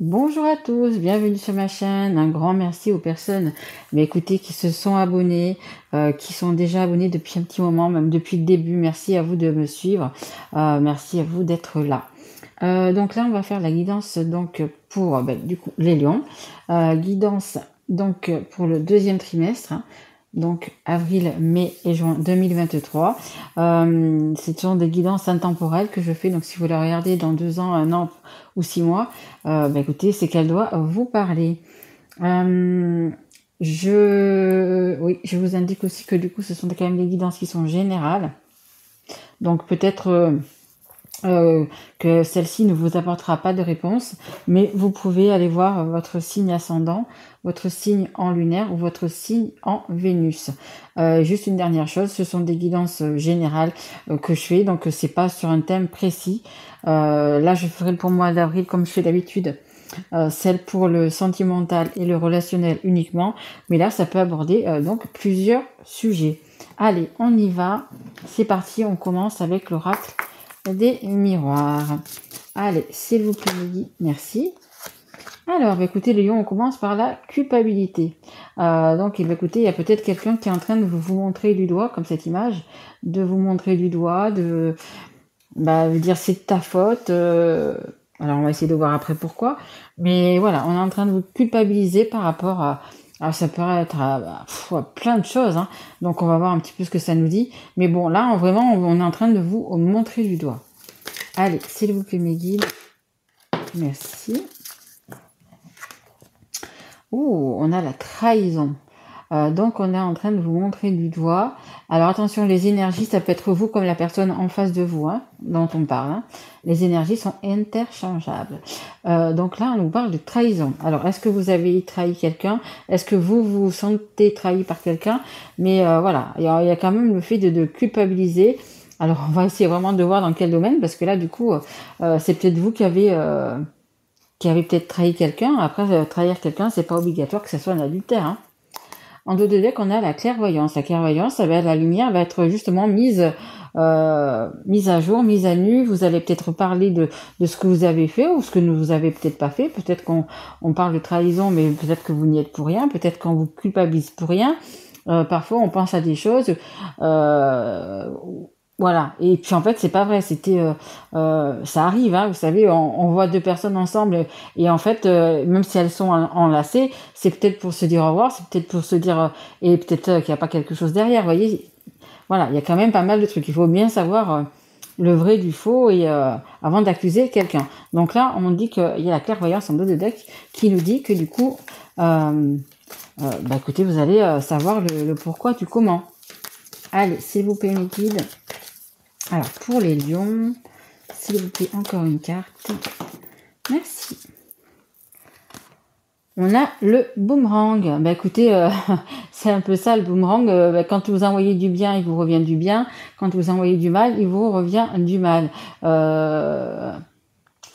Bonjour à tous, bienvenue sur ma chaîne. Un grand merci aux personnes écoutez, qui se sont abonnées, qui sont déjà abonnées depuis un petit moment, même depuis le début. Merci à vous de me suivre. Merci à vous d'être là. Donc là, on va faire la guidance donc pour du coup les lions. Guidance donc pour le deuxième trimestre, hein, donc avril, mai et juin 2023. Ce sont des guidances intemporelles que je fais. Donc si vous la regardez dans 2 ans, 1 an ou 6 mois, écoutez, c'est qu'elle doit vous parler. Oui, je vous indique aussi que du coup, ce sont quand même des guidances qui sont générales. Donc peut-être que celle-ci ne vous apportera pas de réponse, mais vous pouvez aller voir votre signe ascendant, votre signe en lunaire ou votre signe en Vénus. Juste une dernière chose, ce sont des guidances générales que je fais, donc c'est pas sur un thème précis. Là, je ferai pour le mois d'avril comme je fais d'habitude. Celle pour le sentimental et le relationnel uniquement, mais là ça peut aborder donc plusieurs sujets. Allez, on y va, c'est parti, on commence avec l'oracle des miroirs. Allez, s'il vous plaît, Meggy, merci. Alors, écoutez, les lions, on commence par la culpabilité. Donc, écoutez, il y a peut-être quelqu'un qui est en train de vous montrer du doigt, comme cette image, de vous montrer du doigt, de dire c'est de ta faute. Alors, on va essayer de voir après pourquoi. Mais voilà, on est en train de vous culpabiliser par rapport ça peut être à plein de choses, hein. Donc on va voir un petit peu ce que ça nous dit. Mais bon, là, vraiment, on est en train de vous montrer du doigt. Allez, s'il vous plaît, mes guides. Merci. Oh, on a la trahison. Donc on est en train de vous montrer du doigt. Alors attention, les énergies, ça peut être vous comme la personne en face de vous, hein, dont on parle, hein. Les énergies sont interchangeables. Donc là, on nous parle de trahison. Alors, est-ce que vous avez trahi quelqu'un? Est-ce que vous vous sentez trahi par quelqu'un? Mais voilà, il y a quand même le fait de culpabiliser. Alors, on va essayer vraiment de voir dans quel domaine, parce que là, du coup, c'est peut-être vous qui avez peut-être trahi quelqu'un. Après, trahir quelqu'un, c'est pas obligatoire que ce soit un adultère, hein. En dos de deck, on a la clairvoyance. La clairvoyance, la lumière va être justement mise à jour, mise à nu. Vous allez peut-être parler de ce que vous avez fait ou ce que vous avez peut-être pas fait. Peut-être qu'on parle de trahison, mais peut-être que vous n'y êtes pour rien. Peut-être qu'on vous culpabilise pour rien. Parfois, on pense à des choses. Voilà. Et puis en fait, c'est pas vrai. Ça arrive, hein. Vous savez, on voit deux personnes ensemble et en fait, même si elles sont enlacées, c'est peut-être pour se dire au revoir, c'est peut-être pour se dire et peut-être qu'il n'y a pas quelque chose derrière. Vous voyez, voilà, il y a quand même pas mal de trucs. Il faut bien savoir le vrai du faux et avant d'accuser quelqu'un. Donc là, on dit qu'il y a la clairvoyance en dos de deck qui nous dit que du coup, écoutez, vous allez savoir le pourquoi du comment. Allez, s'il vous plaît, mes guides. Alors, pour les lions, s'il vous plaît, encore une carte. Merci. On a le boomerang. Écoutez, c'est un peu ça le boomerang. Quand vous envoyez du bien, il vous revient du bien. Quand vous envoyez du mal, il vous revient du mal. Ça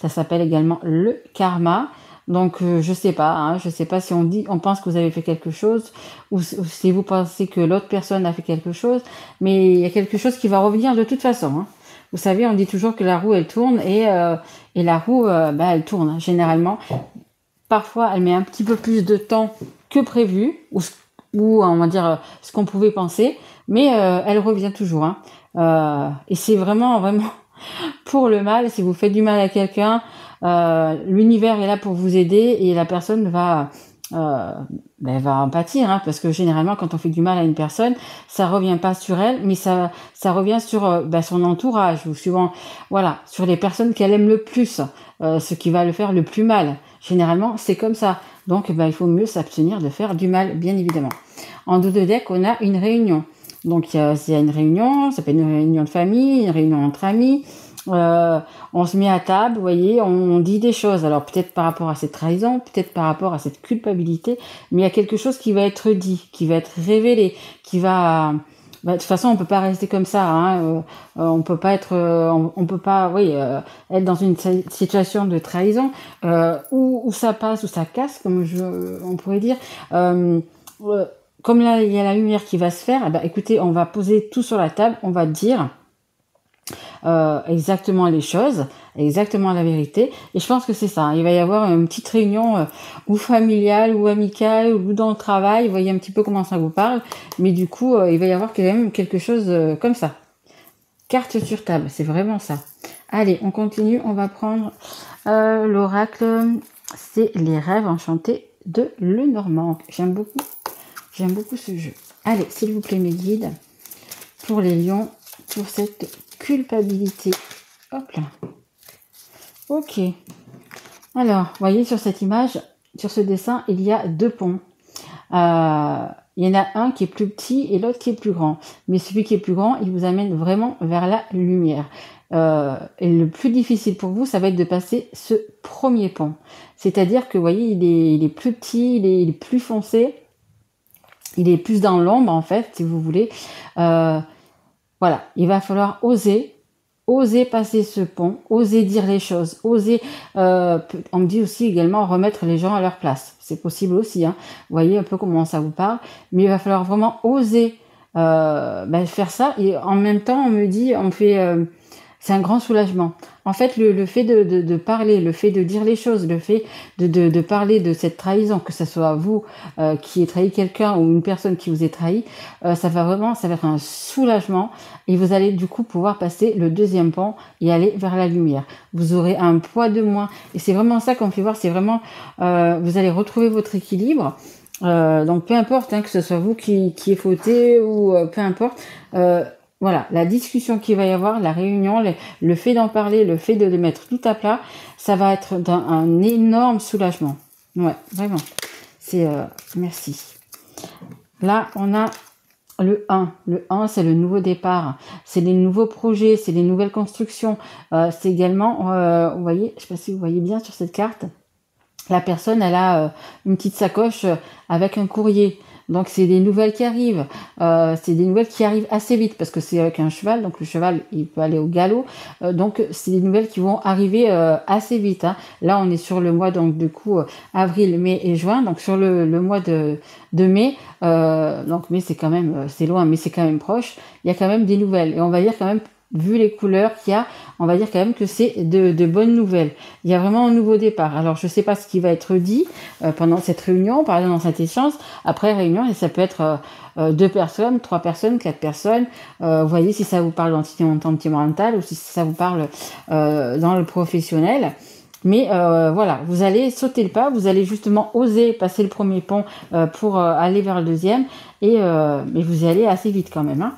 s'appelle également le karma. Donc je sais pas, hein, je sais pas si on pense que vous avez fait quelque chose ou si vous pensez que l'autre personne a fait quelque chose, mais il y a quelque chose qui va revenir de toute façon, hein. Vous savez, on dit toujours que la roue elle tourne et la roue elle tourne, hein, généralement. Parfois elle met un petit peu plus de temps que prévu ou on va dire ce qu'on pouvait penser, mais elle revient toujours, hein. Et c'est vraiment pour le mal. Si vous faites du mal à quelqu'un, l'univers est là pour vous aider et la personne va en pâtir, hein, parce que généralement quand on fait du mal à une personne, ça revient pas sur elle, mais ça revient sur son entourage ou souvent sur les personnes qu'elle aime le plus, ce qui va le faire le plus mal. Généralement c'est comme ça. Donc il faut mieux s'abstenir de faire du mal, bien évidemment. En dos de deck, on a une réunion. Donc il y a une réunion, ça peut être une réunion de famille, une réunion entre amis. On se met à table, vous voyez, on dit des choses. Alors peut-être par rapport à cette trahison, peut-être par rapport à cette culpabilité, mais il y a quelque chose qui va être dit, qui va être révélé, qui va... de toute façon, on peut pas rester comme ça, hein. On peut pas être, être dans une situation de trahison où ça passe, où ça casse, on pourrait dire. Comme là, il y a la lumière qui va se faire, écoutez, on va poser tout sur la table, on va dire, exactement les choses, exactement la vérité. Et je pense que c'est ça. Il va y avoir une petite réunion ou familiale ou amicale ou dans le travail. Vous voyez un petit peu comment ça vous parle. Mais du coup, il va y avoir quand même quelque chose comme ça. Carte sur table, c'est vraiment ça. Allez, on continue. On va prendre l'oracle. C'est les rêves enchantés de Lenormand. J'aime beaucoup ce jeu. Allez, s'il vous plaît, mes guides, pour les lions, pour cette culpabilité. Hop là. Ok. Alors, vous voyez sur cette image, sur ce dessin, il y a 2 ponts. Il y en a un qui est plus petit et l'autre qui est plus grand. Mais celui qui est plus grand, il vous amène vraiment vers la lumière. Et le plus difficile pour vous, ça va être de passer ce premier pont. C'est-à-dire que, vous voyez, il est plus petit, il est plus foncé. Il est plus dans l'ombre, en fait, si vous voulez. Voilà, il va falloir oser passer ce pont, oser dire les choses, oser, on me dit aussi également remettre les gens à leur place. C'est possible aussi, hein. Vous voyez un peu comment ça vous parle. Mais il va falloir vraiment oser faire ça. Et en même temps, on me dit, c'est un grand soulagement. En fait, le fait de parler, le fait de dire les choses, le fait de parler de cette trahison, que ce soit vous qui ait trahi quelqu'un ou une personne qui vous ait trahi, ça va être un soulagement et vous allez du coup pouvoir passer le 2e pont et aller vers la lumière. Vous aurez un poids de moins et c'est vraiment ça qu'on fait voir, c'est vraiment, vous allez retrouver votre équilibre. Donc peu importe que ce soit vous qui ait fauté ou peu importe, voilà, la discussion qu'il va y avoir, la réunion, le fait d'en parler, le fait de les mettre tout à plat, ça va être un énorme soulagement. Ouais, vraiment. Merci. Là, on a le 1. Le 1, c'est le nouveau départ. C'est les nouveaux projets, c'est les nouvelles constructions. C'est également, vous voyez, je sais pas si vous voyez bien sur cette carte, la personne, elle a une petite sacoche avec un courrier. Donc c'est des nouvelles qui arrivent, c'est des nouvelles qui arrivent assez vite parce que c'est avec un cheval, donc le cheval il peut aller au galop, donc c'est des nouvelles qui vont arriver assez vite, hein. Là on est sur le mois donc du coup avril, mai et juin, donc sur le mois de mai, donc mai c'est quand même c'est loin mais c'est quand même proche, il y a quand même des nouvelles et on va dire quand même vu les couleurs qu'il y a, on va dire quand même que c'est de bonnes nouvelles. Il y a vraiment un nouveau départ. Alors, je ne sais pas ce qui va être dit pendant cette réunion, par exemple dans cet échange. Après réunion, et ça peut être 2 personnes, 3 personnes, 4 personnes. Vous voyez si ça vous parle d'entité sentimentale ou si ça vous parle dans le professionnel. Mais voilà, vous allez sauter le pas, vous allez justement oser passer le premier pont pour aller vers le deuxième. Mais vous y allez assez vite quand même, hein.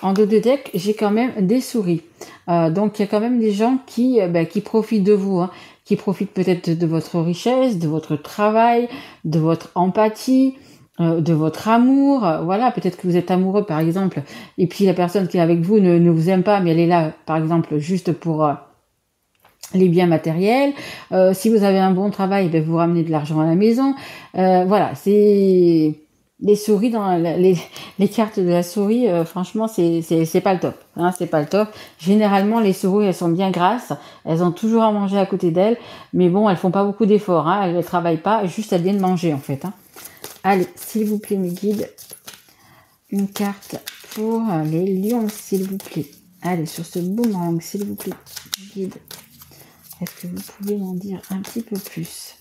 En dos de deck, j'ai quand même des souris. Donc, il y a quand même des gens qui profitent de vous, hein, qui profitent peut-être de votre richesse, de votre travail, de votre empathie, de votre amour. Voilà, peut-être que vous êtes amoureux, par exemple, et puis la personne qui est avec vous ne vous aime pas, mais elle est là, par exemple, juste pour les biens matériels. Si vous avez un bon travail, vous ramenez de l'argent à la maison. Voilà, c'est... Les souris dans les cartes de la souris, franchement, c'est pas le top, hein, c'est pas le top. Généralement, les souris, elles sont bien grasses, elles ont toujours à manger à côté d'elles, mais bon, elles font pas beaucoup d'efforts, hein, elles travaillent pas, juste elles viennent manger en fait, hein. Allez, s'il vous plaît, mes guides, une carte pour les lions, s'il vous plaît. Allez, sur ce boomerang, s'il vous plaît, guide. Est-ce que vous pouvez m'en dire un petit peu plus?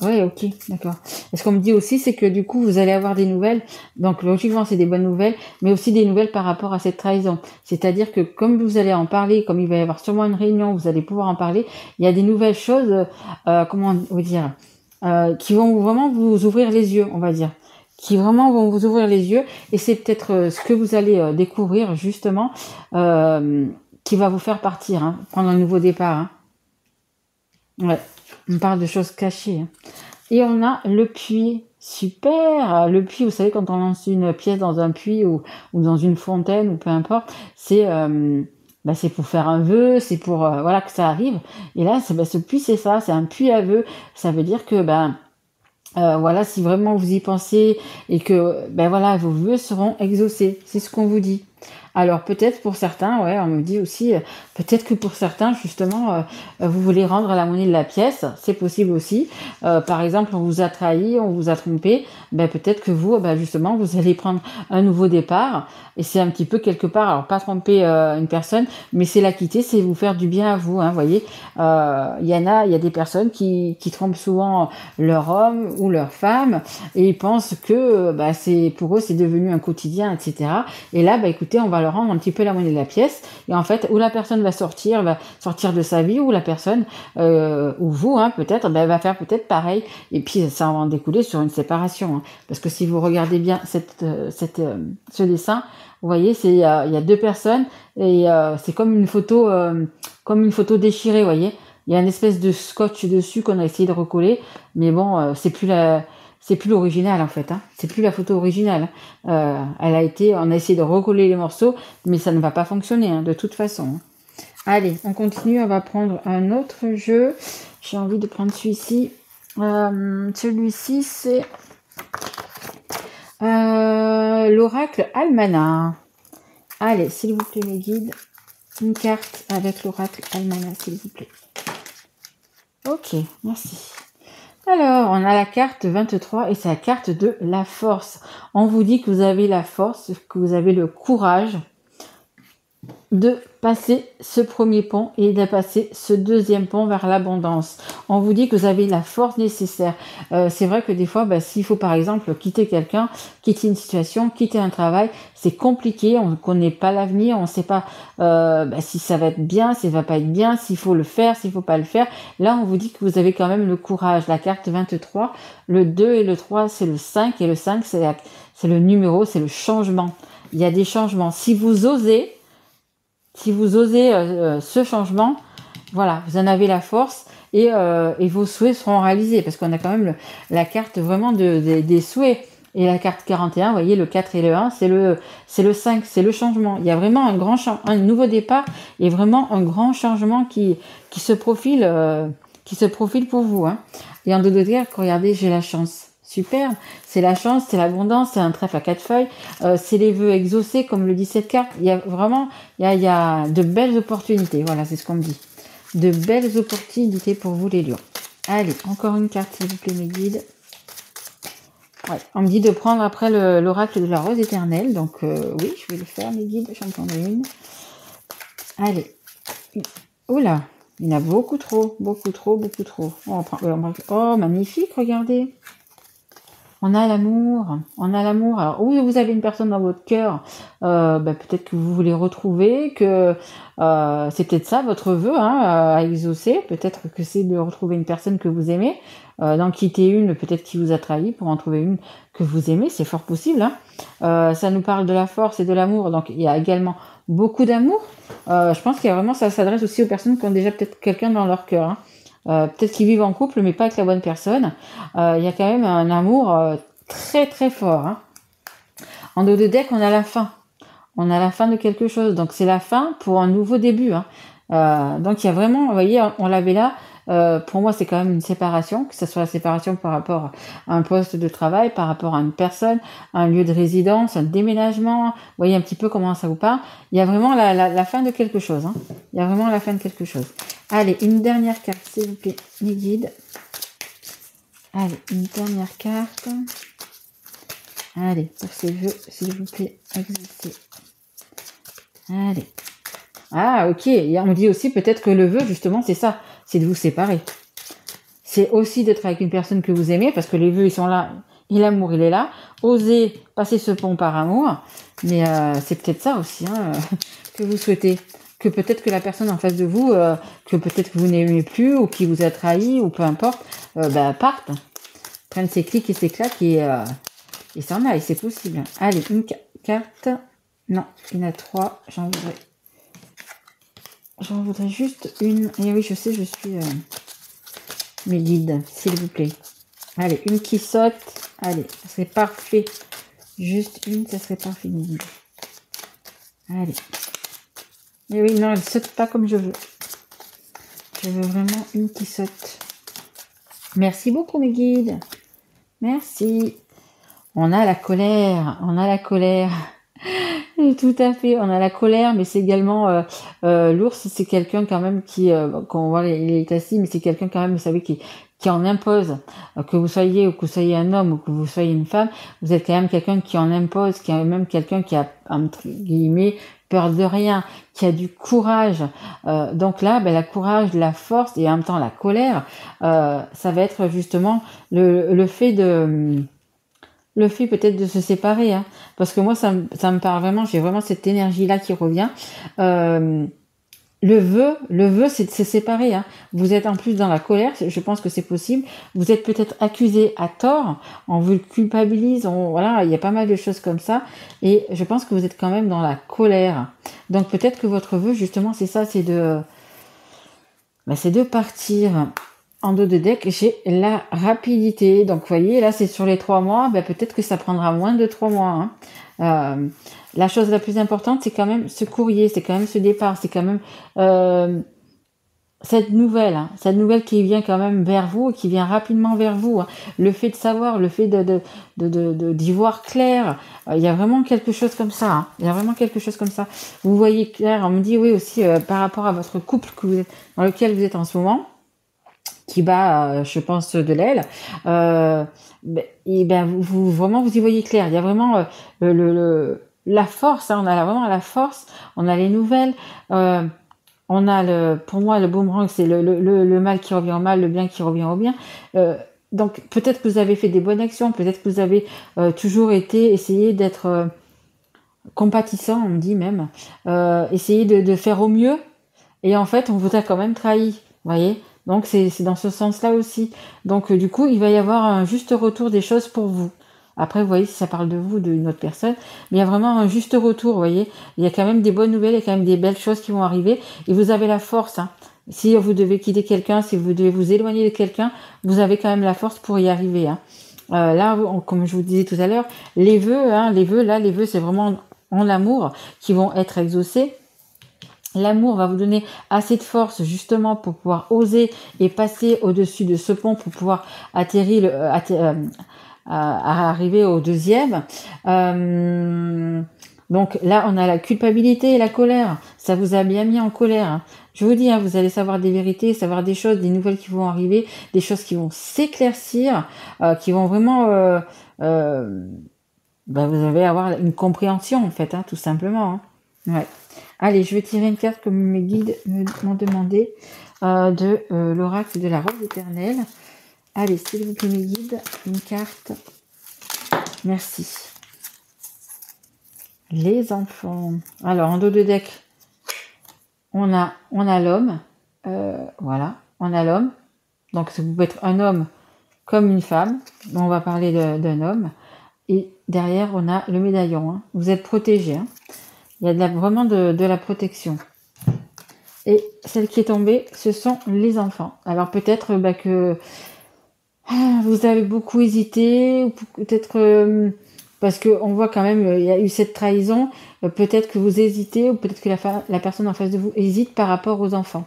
Oui, ok, d'accord. Et ce qu'on me dit aussi, c'est que du coup, vous allez avoir des nouvelles. Donc, logiquement, c'est des bonnes nouvelles, mais aussi des nouvelles par rapport à cette trahison. C'est-à-dire que comme vous allez en parler, comme il va y avoir sûrement une réunion, vous allez pouvoir en parler, il y a des nouvelles choses, comment vous dire, qui vont vraiment vous ouvrir les yeux, on va dire. Qui vraiment vont vous ouvrir les yeux. Et c'est peut-être ce que vous allez découvrir, justement, qui va vous faire partir, hein, prendre un nouveau départ, hein. Ouais. On parle de choses cachées, hein. Et on a le puits. Super. Le puits, vous savez, quand on lance une pièce dans un puits ou dans une fontaine ou peu importe, c'est pour faire un vœu, c'est pour voilà que ça arrive. Et là, ce puits, c'est ça, c'est un puits à vœux. Ça veut dire que voilà, si vraiment vous y pensez et que voilà, vos vœux seront exaucés. C'est ce qu'on vous dit. Alors peut-être pour certains, ouais, on me dit aussi, peut-être que pour certains, justement, vous voulez rendre la monnaie de la pièce, c'est possible aussi. Par exemple, on vous a trahi, on vous a trompé, ben peut-être que vous, ben justement, vous allez prendre un nouveau départ. Et c'est un petit peu quelque part, alors pas tromper une personne, mais c'est la quitter, c'est vous faire du bien à vous, hein, vous voyez. Il y a des personnes qui trompent souvent leur homme ou leur femme et ils pensent que bah, c'est pour eux c'est devenu un quotidien, etc. Et là, bah, écoutez, on va leur rendre un petit peu la monnaie de la pièce. Et en fait, où la personne va sortir de sa vie, ou la personne, ou vous, hein, peut-être, bah, va faire peut-être pareil. Et puis, ça va en découler sur une séparation. Hein. Parce que si vous regardez bien ce dessin, vous voyez, il y a deux personnes et c'est comme une photo déchirée, vous voyez. Il y a une espèce de scotch dessus qu'on a essayé de recoller, mais bon, c'est plus l'original en fait, hein. C'est plus la photo originale. On a essayé de recoller les morceaux, mais ça ne va pas fonctionner hein, de toute façon. Hein. Allez, on continue, on va prendre un autre jeu. J'ai envie de prendre celui-ci. Celui-ci, c'est l'oracle Almanach. Allez, s'il vous plaît, mes guides, une carte avec l'oracle Almanach, s'il vous plaît. Ok, merci. Alors, on a la carte 23 et c'est la carte de la force. On vous dit que vous avez la force, que vous avez le courage de passer ce premier pont et de passer ce deuxième pont vers l'abondance. On vous dit que vous avez la force nécessaire. C'est vrai que des fois, s'il faut par exemple quitter quelqu'un, quitter une situation, quitter un travail, c'est compliqué, on ne connaît pas l'avenir, on ne sait pas si ça va être bien, si ça va pas être bien, s'il faut le faire, s'il faut pas le faire. Là, on vous dit que vous avez quand même le courage. La carte 23, le 2 et le 3, c'est le 5 et le 5, c'est le numéro, c'est le changement. Il y a des changements. Si vous osez ce changement, voilà, vous en avez la force et vos souhaits seront réalisés parce qu'on a quand même la carte vraiment des souhaits. Et la carte 41, vous voyez, le 4 et le 1, c'est le 5, c'est le changement. Il y a vraiment un nouveau départ et vraiment un grand changement qui se profile pour vous. Hein. Et en dos de guerre, regardez, j'ai la chance. Super, c'est la chance, c'est l'abondance, c'est un trèfle à 4 feuilles, c'est les vœux exaucés, comme le dit cette carte. Il y a vraiment, il y a de belles opportunités. Voilà, c'est ce qu'on me dit. De belles opportunités pour vous, les lions. Allez, encore une carte, s'il vous plaît, mes guides. Ouais, on me dit de prendre après l'oracle de la rose éternelle. Donc, oui, je vais le faire, mes guides. J'en prendrai une. Allez. Oula, il y en a beaucoup trop, beaucoup trop, beaucoup trop. Oh, magnifique, regardez. On a l'amour, Alors oui, vous avez une personne dans votre cœur, peut-être que vous voulez retrouver, que c'est peut-être ça votre vœu à exaucer. Peut-être que c'est de retrouver une personne que vous aimez, d'en quitter une, peut-être qui vous a trahi, pour en trouver une que vous aimez, c'est fort possible. Hein. Ça nous parle de la force et de l'amour, donc il y a également beaucoup d'amour. Je pense qu'il y a vraiment, ça s'adresse aussi aux personnes qui ont déjà peut-être quelqu'un dans leur cœur. Hein. Peut-être qu'ils vivent en couple, mais pas avec la bonne personne. Il y a quand même un amour très très fort. Hein. En dos de deck, on a la fin. On a la fin de quelque chose. Donc c'est la fin pour un nouveau début. Hein. Donc il y a vraiment, vous voyez, on l'avait là. Pour moi, c'est quand même une séparation, que ce soit la séparation par rapport à un poste de travail, par rapport à une personne, à un lieu de résidence, un déménagement. Vous voyez un petit peu comment ça vous parle. Il y a vraiment la fin de quelque chose. Hein. Il y a vraiment la fin de quelque chose. Allez, une dernière carte, s'il vous plaît, mes guides. Allez, une dernière carte. Allez, pour ces vœux, s'il vous plaît, exaucés. Allez. Ah, ok. Et on dit aussi peut-être que le vœu, justement, c'est ça. C'est de vous séparer. C'est aussi d'être avec une personne que vous aimez, parce que les vœux, ils sont là, et l'amour, il est là. Osez passer ce pont par amour. Mais c'est peut-être ça aussi que vous souhaitez. Que peut-être que la personne en face de vous, que peut-être que vous n'aimez plus, ou qui vous a trahi, ou peu importe, parte. Prenne ses clics et ses claques et s'en aille, c'est possible. Allez, une carte. Non, il y en a 3. J'en voudrais juste une. Et oui, je sais, je suis mes guides, s'il vous plaît. Allez, une qui saute. Allez, ça serait parfait. Juste une, ça serait parfait, mes guides. Allez. Et oui, non, elle saute pas comme je veux. Je veux vraiment une qui saute. Merci beaucoup, mes guides. Merci. On a la colère. Tout à fait. On a la colère, mais c'est également l'ours, c'est quelqu'un quand même qui, quand on voit, il est assis, mais c'est quelqu'un quand même, vous savez, qui en impose. Que vous soyez ou que vous soyez un homme ou que vous soyez une femme, vous êtes quand même quelqu'un qui en impose, qui est même quelqu'un qui a entre guillemets peur de rien, qui a du courage. Donc là, ben, la courage, la force et en même temps la colère, ça va être justement le fait de le fait peut-être de se séparer, hein, parce que moi ça me parle vraiment, j'ai vraiment cette énergie-là qui revient. Euh, le vœu, c'est de se séparer, hein. Vous êtes en plus dans la colère, je pense que c'est possible. Vous êtes peut-être accusé à tort, on vous culpabilise, voilà, il y a pas mal de choses comme ça. Et je pense que vous êtes quand même dans la colère. Donc peut-être que votre vœu, justement, c'est ça, c'est de partir. En dos de deck, j'ai la rapidité. Donc, vous voyez, là, c'est sur les 3 mois. Ben, peut-être que ça prendra moins de 3 mois, hein. La chose la plus importante, c'est quand même ce courrier, c'est quand même ce départ, c'est quand même euh, cette nouvelle, hein, cette nouvelle qui vient quand même vers vous, qui vient rapidement vers vous, hein. Le fait de savoir, le fait d'y voir clair, il y a vraiment quelque chose comme ça, hein. Il y a vraiment quelque chose comme ça. Vous voyez clair, on me dit oui aussi par rapport à votre couple dans lequel vous êtes en ce moment qui bat, je pense, de l'aile. Et ben vraiment vous y voyez clair. Il y a vraiment la force. Hein, on a vraiment la force. On a les nouvelles. On a pour moi le boomerang, c'est le mal qui revient au mal, le bien qui revient au bien. Donc peut-être que vous avez fait des bonnes actions, peut-être que vous avez toujours essayé d'être compatissant, on me dit même, essayer de faire au mieux. Et en fait, on vous a quand même trahi, vous voyez. Donc c'est dans ce sens-là aussi. Donc du coup, il va y avoir un juste retour des choses pour vous. Après, vous voyez, si ça parle de vous, d'une autre personne, mais il y a vraiment un juste retour, vous voyez. Il y a quand même des bonnes nouvelles, il y a quand même des belles choses qui vont arriver. Et vous avez la force, hein. Si vous devez quitter quelqu'un, si vous devez vous éloigner de quelqu'un, vous avez quand même la force pour y arriver, hein. Là, comme je vous disais tout à l'heure, les vœux, hein, les vœux, c'est vraiment en amour qui vont être exaucés. L'amour va vous donner assez de force justement pour pouvoir oser et passer au-dessus de ce pont pour pouvoir atterrir, à arriver au deuxième. Donc là, on a la culpabilité et la colère. Ça vous a bien mis en colère, hein. Je vous dis, hein, vous allez savoir des vérités, savoir des choses, des nouvelles qui vont arriver, des choses qui vont s'éclaircir, qui vont vraiment... vous allez avoir une compréhension en fait, hein, tout simplement, hein. Ouais. Allez, je vais tirer une carte comme mes guides m'ont demandé de l'oracle de la rose éternelle. Allez, s'il vous plaît, mes guides, une carte. Merci. Les enfants. Alors, en dos de deck, on a l'homme. Voilà, on a l'homme. Donc, ça peut être un homme comme une femme. On va parler d'un homme. Et derrière, on a le médaillon, hein. Vous êtes protégé, hein. Il y a vraiment de la protection. Et celle qui est tombée, ce sont les enfants. Alors peut-être que vous avez beaucoup hésité, ou peut-être parce qu'on voit quand même, il y a eu cette trahison, peut-être que vous hésitez, ou peut-être que la personne en face de vous hésite par rapport aux enfants.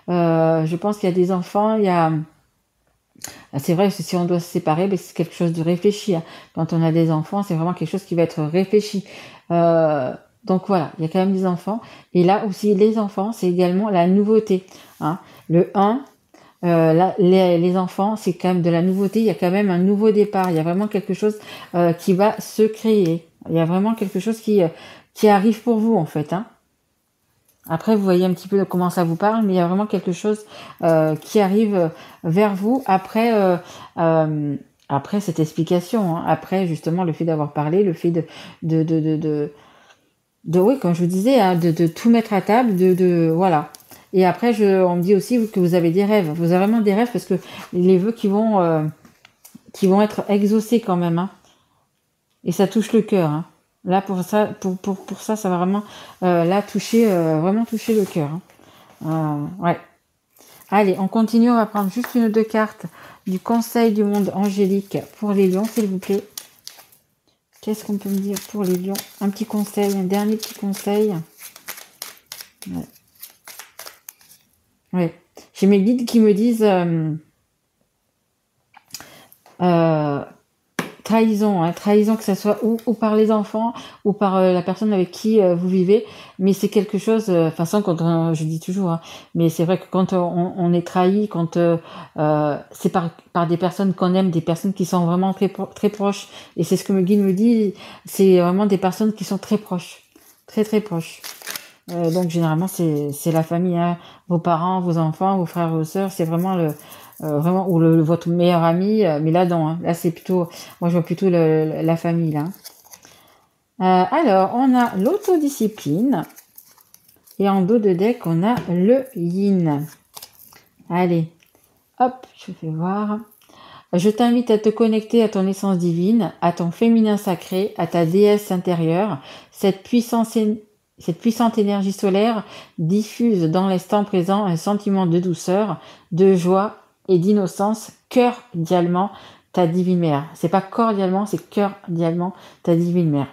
Je pense qu'il y a des enfants, c'est vrai que si on doit se séparer, ben c'est quelque chose de réfléchi, hein. Quand on a des enfants, c'est vraiment quelque chose qui va être réfléchi. Donc voilà, il y a quand même des enfants. Et là aussi, les enfants, c'est également la nouveauté, hein. Le 1, là, les enfants, c'est quand même de la nouveauté. Il y a quand même un nouveau départ. Il y a vraiment quelque chose qui va se créer. Il y a vraiment quelque chose qui arrive pour vous, en fait, hein. Après, vous voyez un petit peu comment ça vous parle, mais il y a vraiment quelque chose qui arrive vers vous après cette explication, hein. Après, justement, le fait d'avoir parlé, le fait oui, comme je vous disais, hein, de tout mettre à table, voilà. Et après, on me dit aussi que vous avez des rêves. Vous avez vraiment des rêves parce que les vœux qui vont être exaucés quand même, hein. Et ça touche le cœur, hein. Là, pour ça, ça va vraiment là vraiment toucher le cœur, hein. Ouais. Allez, on continue. On va prendre juste une ou deux cartes du Conseil du monde angélique pour les lions, s'il vous plaît. Qu'est-ce qu'on peut me dire pour les lions? Un petit conseil, un dernier petit conseil. Ouais. Ouais. J'ai mes guides qui me disent trahison, hein, trahison que ça soit ou par les enfants ou par la personne avec qui vous vivez, mais c'est quelque chose, de toute façon, je dis toujours, hein, mais c'est vrai que quand on est trahi, quand c'est par des personnes qu'on aime, des personnes qui sont vraiment très proches, et c'est ce que me guide me dit, c'est vraiment des personnes qui sont très proches, très très proches. Donc généralement c'est la famille, hein, vos parents, vos enfants, vos frères, vos sœurs, c'est vraiment vraiment ou votre meilleur ami, mais là non, hein, là c'est plutôt, moi je vois plutôt la famille là. Alors on a l'autodiscipline et en dos de deck on a le yin. Allez, hop, je fais voir. Je t'invite à te connecter à ton essence divine, à ton féminin sacré, à ta déesse intérieure. Cette puissante énergie solaire diffuse dans l'instant présent un sentiment de douceur, de joie et d'innocence, cordialement ta divine mère. C'est pas cordialement, c'est cordialement ta divine mère.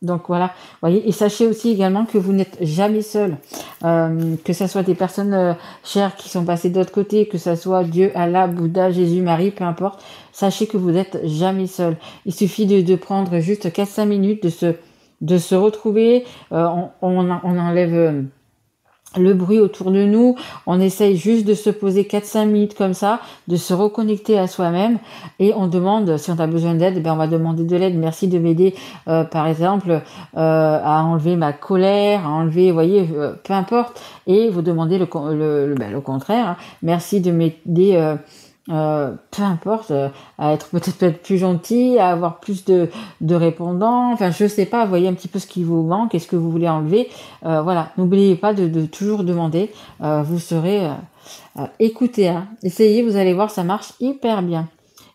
Donc voilà, voyez, et sachez aussi également que vous n'êtes jamais seul, que ce soit des personnes chères qui sont passées de l'autre côté, que ce soit Dieu, Allah, Bouddha, Jésus, Marie, peu importe, sachez que vous n'êtes jamais seul. Il suffit de prendre juste 4-5 minutes, de se retrouver, on enlève le bruit autour de nous, on essaye juste de se poser 4-5 minutes comme ça, de se reconnecter à soi-même, et on demande, si on a besoin d'aide, on va demander de l'aide. Merci de m'aider, par exemple, à enlever ma colère, à enlever, vous voyez, peu importe, et vous demandez le contraire, hein. Merci de m'aider, peu importe, à être peut-être plus gentil, à avoir plus de répondants, enfin je sais pas, voyez un petit peu ce qui vous manque, est-ce que vous voulez enlever, voilà, n'oubliez pas de toujours demander, vous serez écouté, hein. Essayez, vous allez voir, ça marche hyper bien.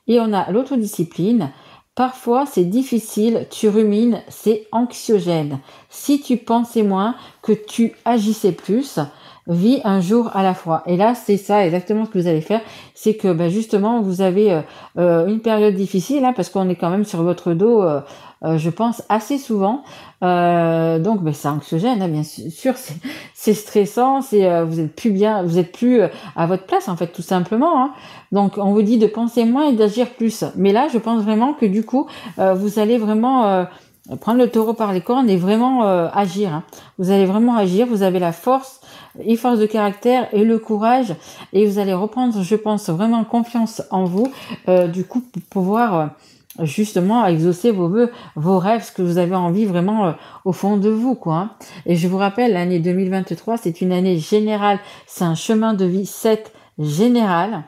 Et on a l'autodiscipline. Parfois c'est difficile, tu rumines, c'est anxiogène. Si tu pensais moins, que tu agissais plus, vis un jour à la fois. Et là, c'est ça exactement ce que vous allez faire, c'est que justement, vous avez une période difficile, hein, parce qu'on est quand même sur votre dos, je pense, assez souvent. Donc, c'est anxiogène, hein, bien sûr, c'est stressant, vous êtes plus bien, vous êtes plus à votre place, en fait, tout simplement, hein. Donc, on vous dit de penser moins et d'agir plus. Mais là, je pense vraiment que du coup, vous allez vraiment prendre le taureau par les cornes et vraiment agir, hein. Vous allez vraiment agir, vous avez la force de caractère et le courage, et vous allez reprendre, je pense, vraiment confiance en vous, du coup, pour pouvoir justement exaucer vos vœux, vos rêves, ce que vous avez envie vraiment au fond de vous, quoi, hein. Et je vous rappelle, l'année 2023, c'est une année générale, c'est un chemin de vie 7 général.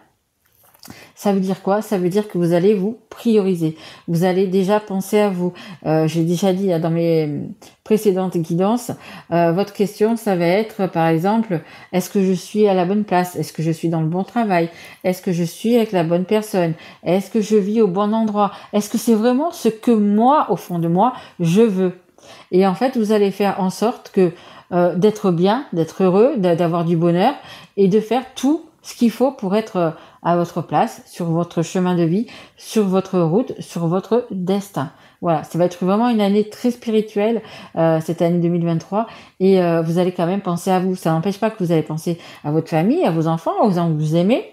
Ça veut dire quoi? Ça veut dire que vous allez vous prioriser. Vous allez déjà penser à vous. J'ai déjà dit dans mes précédentes guidances, votre question, ça va être, par exemple, est-ce que je suis à la bonne place? Est-ce que je suis dans le bon travail? Est-ce que je suis avec la bonne personne? Est-ce que je vis au bon endroit? Est-ce que c'est vraiment ce que moi, au fond de moi, je veux? Et en fait, vous allez faire en sorte que d'être bien, d'être heureux, d'avoir du bonheur, et de faire tout ce qu'il faut pour être à votre place, sur votre chemin de vie, sur votre route, sur votre destin. Voilà, ça va être vraiment une année très spirituelle, cette année 2023, et vous allez quand même penser à vous. Ça n'empêche pas que vous allez penser à votre famille, à vos enfants, aux gens que vous aimez,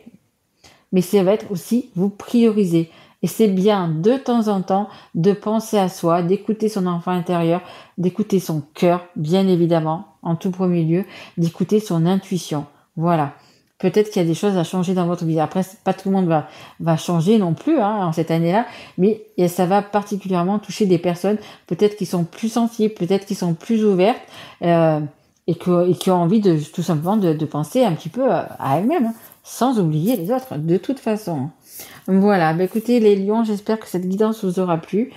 mais ça va être aussi vous prioriser. Et c'est bien de temps en temps de penser à soi, d'écouter son enfant intérieur, d'écouter son cœur, bien évidemment, en tout premier lieu, d'écouter son intuition. Voilà. Peut-être qu'il y a des choses à changer dans votre vie. Après, pas tout le monde va changer non plus, hein, en cette année-là, mais ça va particulièrement toucher des personnes peut-être qui sont plus sensibles, peut-être qui sont plus ouvertes, et qui ont envie de tout simplement de penser un petit peu à elles-mêmes, hein, sans oublier les autres, de toute façon. Voilà, écoutez les lions, j'espère que cette guidance vous aura plu.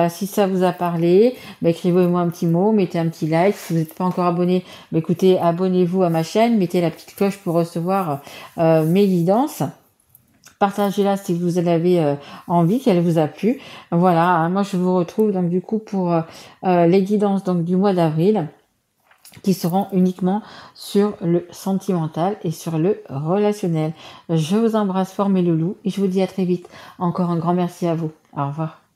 Si ça vous a parlé, écrivez-moi un petit mot, mettez un petit like. Si vous n'êtes pas encore abonné, écoutez, abonnez-vous à ma chaîne, mettez la petite cloche pour recevoir mes guidances. Partagez-la si vous en avez envie, qu'elle vous a plu. Voilà, hein, moi je vous retrouve donc du coup pour les guidances donc du mois d'avril, qui seront uniquement sur le sentimental et sur le relationnel. Je vous embrasse fort mes loulous et je vous dis à très vite. Encore un grand merci à vous. Au revoir.